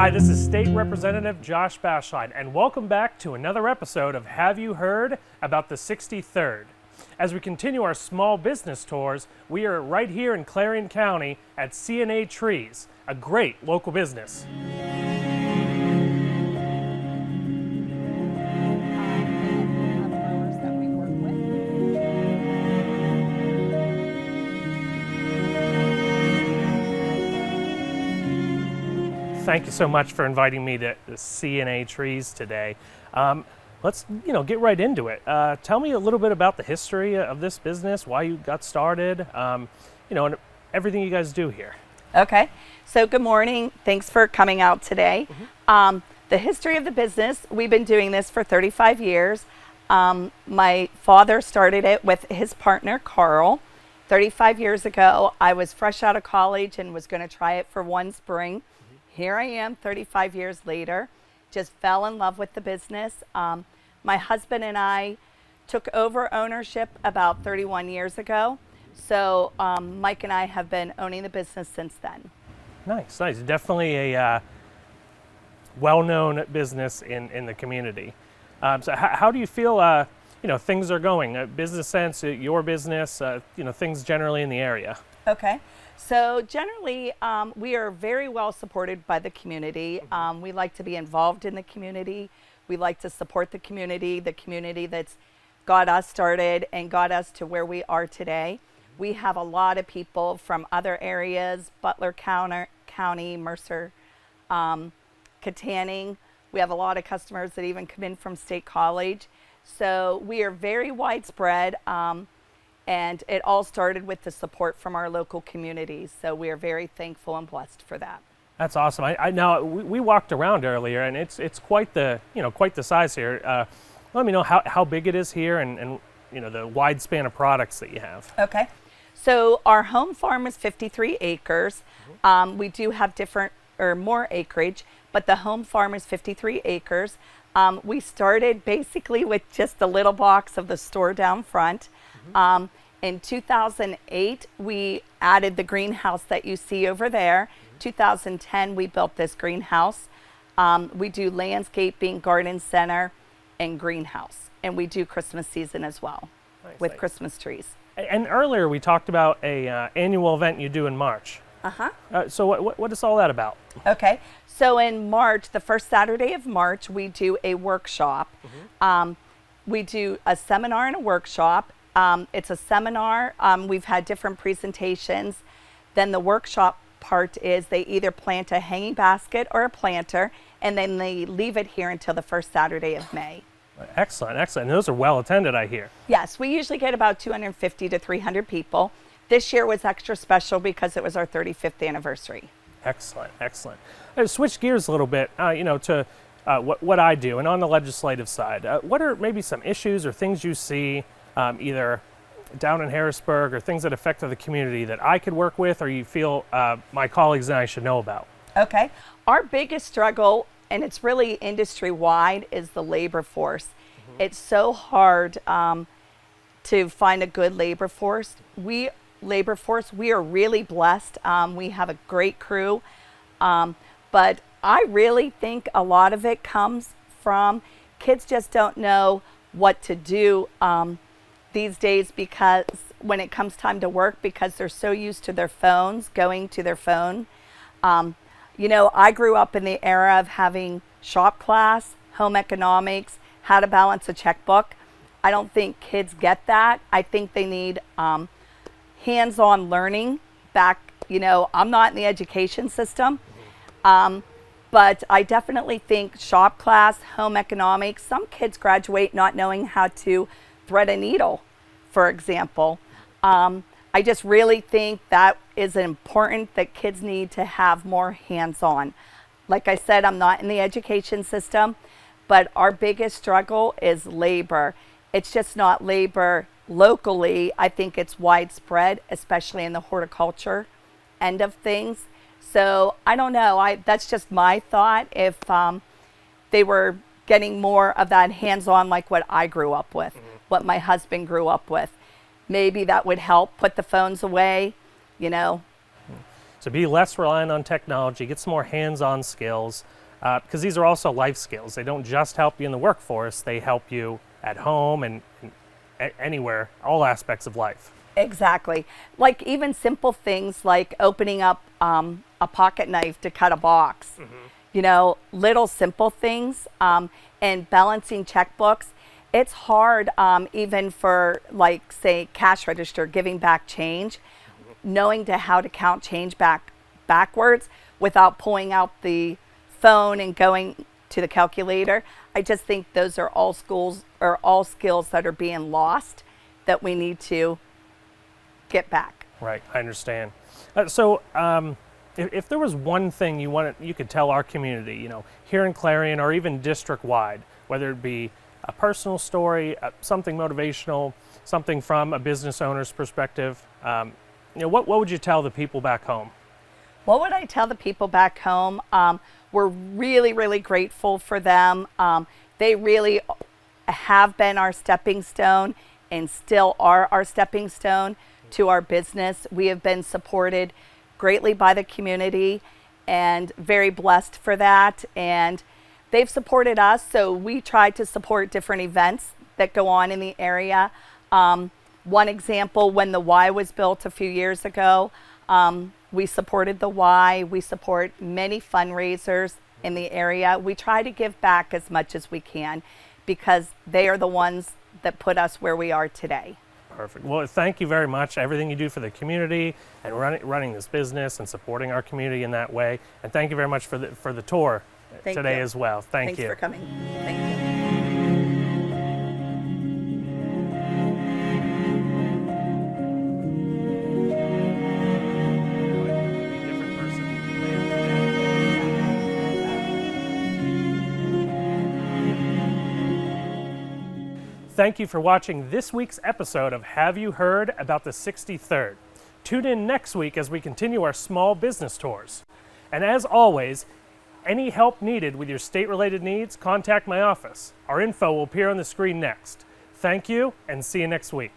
Hi, this is State Representative Josh Bashline, and welcome back to another episode of Have You Heard About the 63rd? As we continue our small business tours, we are right here in Clarion County at C&A Trees, a great local business. Thank you so much for inviting me to C&A Trees today. Let's get right into it. Tell me a little bit about the history of this business, why you got started, and everything you guys do here. Okay, so good morning. Thanks for coming out today. The history of the business, we've been doing this for 35 years. My father started it with his partner, Carl. 35 years ago, I was fresh out of college and was going to try it for one spring. Here I am 35 years later, just fell in love with the business. My husband and I took over ownership about 31 years ago. So Mike and I have been owning the business since then. Nice, nice. Definitely a well-known business in the community. So how do you feel things are going? Business sense, your business, things generally in the area. Okay. So generally, we are very well supported by the community. We like to be involved in the community. We like to support the community that's got us started and got us to where we are today. We have a lot of people from other areas, Butler County, Mercer, Katanning. We have a lot of customers that even come in from State College. So we are very widespread. And it all started with the support from our local communities. So we are very thankful and blessed for that. That's awesome. Now we walked around earlier, and it's quite the size here. Let me know how big it is here, and the wide span of products that you have. Okay, so our home farm is 53 acres. We do have different or more acreage, but the home farm is 53 acres. We started basically with just a little box of the store down front. In 2008, we added the greenhouse that you see over there. 2010, we built this greenhouse. We do landscaping, garden center, and greenhouse. And we do Christmas season as well with Christmas trees. And earlier, we talked about a annual event you do in March. So what is all that about? Okay. So in March, the first Saturday of March, we do a workshop. We do a seminar and a workshop. It's a seminar. We've had different presentations. Then the workshop part is they either plant a hanging basket or a planter, and then they leave it here until the first Saturday of May. Excellent, excellent. And those are well attended, I hear. Yes, we usually get about 250 to 300 people. This year was extra special because it was our 35th anniversary. Excellent, excellent. Switch gears a little bit, to what I do, and on the legislative side. What are maybe some issues or things you see either down in Harrisburg or things that affect the community that I could work with, or you feel my colleagues and I should know about? Okay. Our biggest struggle, and it's really industry-wide, is the labor force. It's so hard to find a good labor force. We are really blessed. We have a great crew, but I really think a lot of it comes from kids just don't know what to do these days, because when it comes time to work, because they're so used to their phones, going to their phone. I grew up in the era of having shop class, home economics, how to balance a checkbook. I don't think kids get that. I think they need hands-on learning back. I'm not in the education system, but I definitely think shop class, home economics, some kids graduate not knowing how to thread a needle, for example. I just really think that is important, that kids need to have more hands-on. Like I said, I'm not in the education system, but our biggest struggle is labor. It's just not labor locally. I think it's widespread, especially in the horticulture end of things. So I don't know, that's just my thought. If they were getting more of that hands-on like what I grew up with, what my husband grew up with, maybe that would help put the phones away, So be less reliant on technology, get some more hands-on skills. because these are also life skills. They don't just help you in the workforce, they help you at home and anywhere, all aspects of life. Exactly. Like even simple things like opening up a pocket knife to cut a box. You know, little simple things, and balancing checkbooks. It's hard even for, like, say, cash register, giving back change, knowing how to count change backwards without pulling out the phone and going to the calculator. I just think those are all skills that are being lost that we need to get back. Right, I understand. If there was one thing you could tell our community, you know, here in Clarion or even district-wide, whether it be a personal story, something motivational, something from a business owner's perspective, you know, what would you tell the people back home? What would I tell the people back home? We're really, really grateful for them. They really have been our stepping stone and still are our stepping stone to our business. We have been supported greatly by the community and very blessed for that. And they've supported us, so we try to support different events that go on in the area. One example, when the Y was built a few years ago, we supported the Y. We support many fundraisers in the area. We try to give back as much as we can because they are the ones that put us where we are today. Perfect. Well, thank you very much. Everything you do for the community and running this business and supporting our community in that way. And thank you very much for the tour today as well. Thanks you. Thanks for coming. Thank you. Thank you for watching this week's episode of Have You Heard About the 63rd? Tune in next week as we continue our small business tours. And as always, any help needed with your state-related needs, contact my office. Our info will appear on the screen next. Thank you, and see you next week.